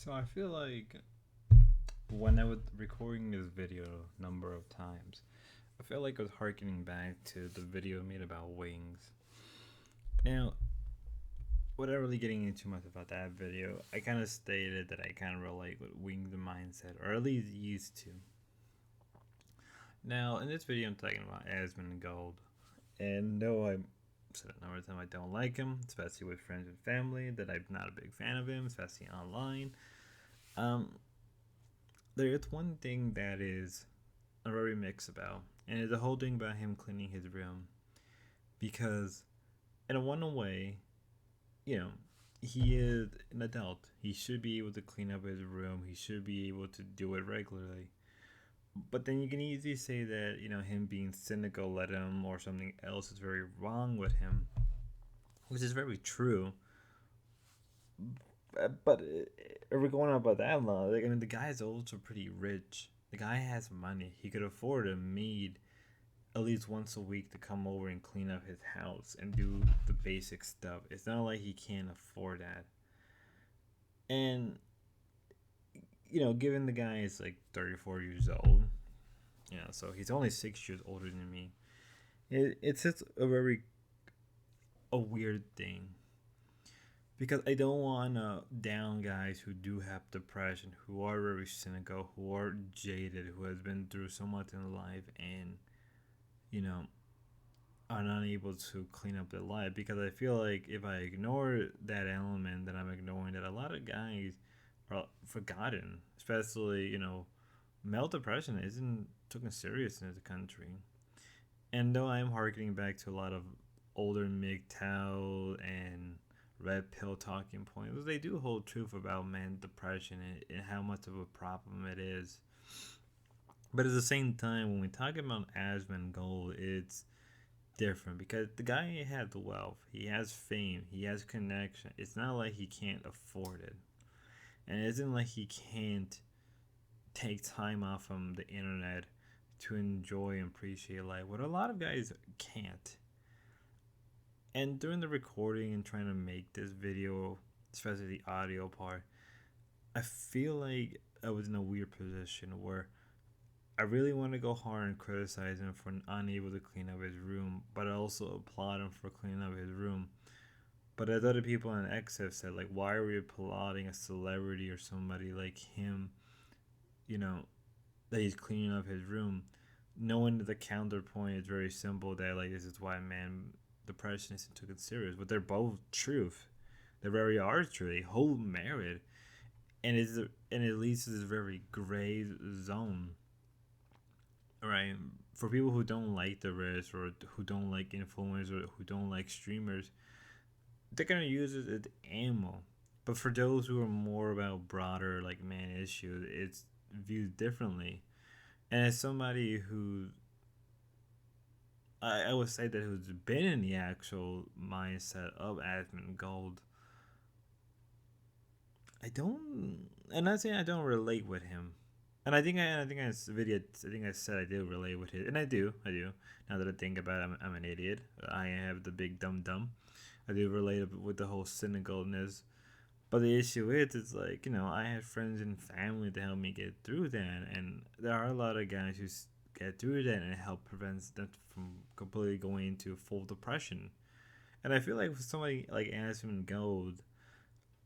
So I feel like when I was recording this video a number of times, I feel like I was harkening back to the video I made about wings. Now, without really getting into too much about that video, I kind of stated that I kind of relate with wings and mindset, or at least used to. Now, in this video, I'm talking about asmongold, and no, I said a number of times I don't like him, especially with friends and family. That I'm not a big fan of him, especially online. Um, there is one thing that is very mixed about, and it's the whole thing about him cleaning his room. Because, in a one way, you know, he is an adult. He should be able to clean up his room. He should be able to do it regularly. But then you can easily say that, him being cynical led him or something else is very wrong with him, which is very true. But if we're going about that long, like, I mean, the guy is also pretty rich. The guy has money. He could afford a maid at least once a week to come over and clean up his house and do the basic stuff. It's not like he can't afford that. And given the guy is like 34 years old, so he's only 6 years older than me. It's just a weird thing because I don't want to down guys who do have depression, who are very cynical, who are jaded, who has been through so much in life, and you know are not able to clean up their life, because I feel like if I ignore that element, then I'm ignoring that a lot of guys are forgotten, especially, male depression isn't taken serious in the country. And though I'm harkening back to a lot of older MGTOW and red pill talking points, they do hold truth about man depression and how much of a problem it is. But at the same time, when we talk about asmongold, it's different because the guy has the wealth, he has fame, he has connection. It's not like he can't afford it, and it isn't like he can't take time off from the internet to enjoy and appreciate life. What a lot of guys can't. And during the recording and trying to make this video, especially the audio part, I feel like I was in a weird position where I really want to go hard and criticize him for unable to clean up his room, but I also applaud him for cleaning up his room. But as other people on X have said, like, why are we applauding a celebrity or somebody like him, you know, that he's cleaning up his room? Knowing the counterpoint is very simple, that, like, this is why man depression isn't taken serious. But they're both truth. They're very arbitrary. They hold merit. And it leads to this very gray zone, right? For people who don't like the risk, or who don't like influencers, or who don't like streamers, they're gonna use it as ammo. But for those who are more about broader, like, man issues, it's viewed differently. And as somebody who, I would say that, who's been in the actual mindset of asmongold, I don't. I'm not saying I don't relate with him, and I think I said I do relate with it, and I do. Now that I think about it, I'm an idiot. I have the big dumb dumb. I do relate with the whole cynicalness, but the issue is, it's like, I have friends and family to help me get through that, and there are a lot of guys who get through that and help prevent them from completely going into full depression. And I feel like with somebody like Asmongold,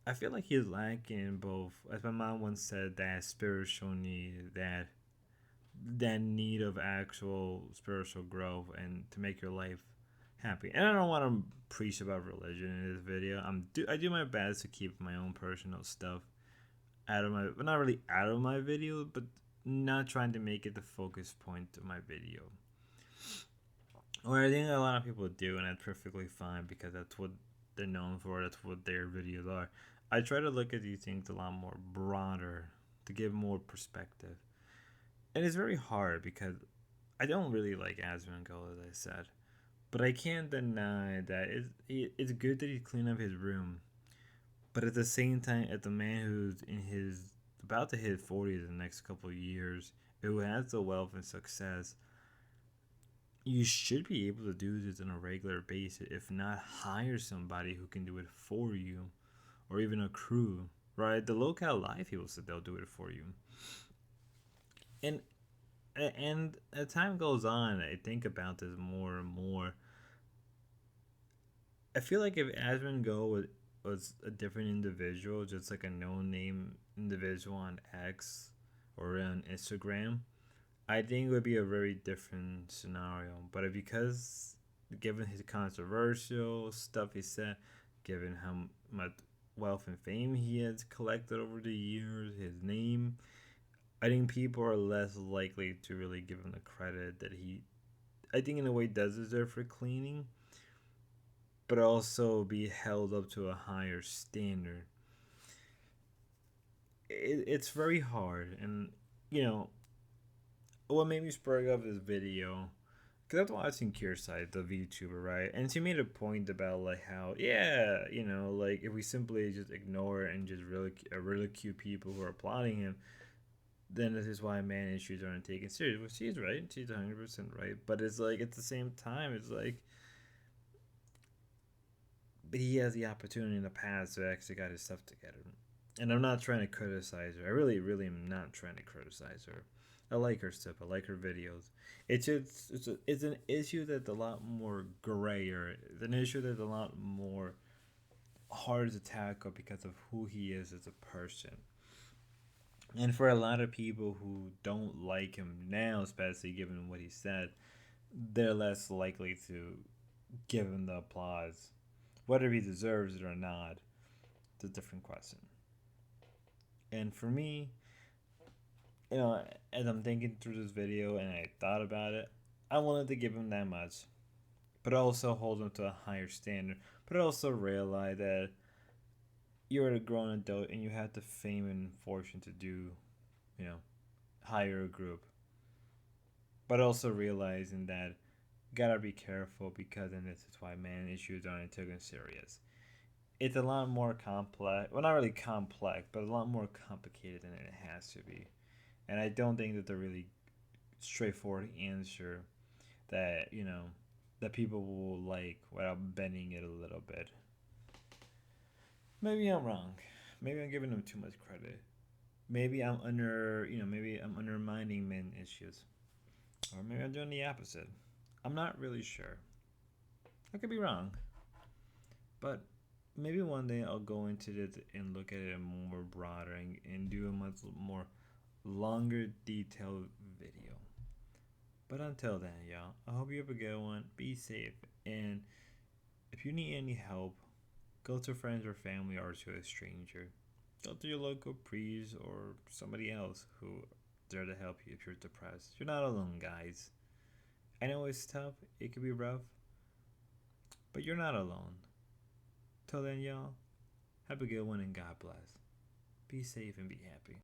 I feel like he's lacking both, as my mom once said, that spiritual need, that need of actual spiritual growth and to make your life happy. And I don't want to preach about religion in this video. I do my best to keep my own personal stuff out of my, well, not really out of my video, but not trying to make it the focus point of my video. Or I think a lot of people do, and that's perfectly fine because that's what they're known for. That's what their videos are. I try to look at these things a lot more broader to give more perspective, and it's very hard because I don't really like Asmongold, as I said, but I can't deny that it's good that he cleaned up his room. But at the same time, as the man who's in his about to hit 40s in the next couple of years, who has the wealth and success, you should be able to do this on a regular basis. If not, hire somebody who can do it for you, or even a crew, right? The local live people said they'll do it for you. And as time goes on, I think about this more and more. I feel like if asmongold was a different individual, just like a no-name individual on X or on Instagram, I think it would be a very different scenario. But because, given his controversial stuff he said, given how much wealth and fame he has collected over the years, his name, I think people are less likely to really give him the credit that he, I think, in a way, does deserve for cleaning, but also be held up to a higher standard. It's very hard, and you know what made me spur up this video, because I was watching Kierside, the VTuber, right? And she made a point about like how, yeah, like if we simply just ignore it and just really ridicule people who are applauding him, then this is why man issues aren't taken serious. Well, she's right. She's 100% right. But it's like at the same time, it's like, but he has the opportunity in the past to actually got his stuff together. And I'm not trying to criticize her. I really, really am not trying to criticize her. I like her stuff. I like her videos. It's an issue that's a lot more grayer. It's an issue that's a lot more hard to tackle because of who he is as a person. And for a lot of people who don't like him now, especially given what he said, they're less likely to give him the applause. Whether he deserves it or not, it's a different question. And for me, as I'm thinking through this video and I thought about it, I wanted to give him that much, but also hold him to a higher standard. But also realize that you're a grown adult and you have the fame and fortune to do, you know, hire a group. But also realizing that gotta be careful, because and this is why man issues aren't taken serious. It's a lot more complex. Well, not really complex, but a lot more complicated than it has to be. And I don't think that the really straightforward answer that that people will like without bending it a little bit. Maybe I'm wrong. Maybe I'm giving them too much credit. Maybe I'm maybe I'm undermining men issues, or maybe I'm doing the opposite. I'm not really sure. I could be wrong, but maybe one day I'll go into this and look at it more broader and do a much more longer, detailed video. But until then, y'all, I hope you have a good one. Be safe, and if you need any help, go to friends or family or to a stranger. Go to your local priest or somebody else who there to help you if you're depressed. You're not alone, guys. I know it's tough. It can be rough, but you're not alone. Till then, y'all, have a good one and God bless. Be safe and be happy.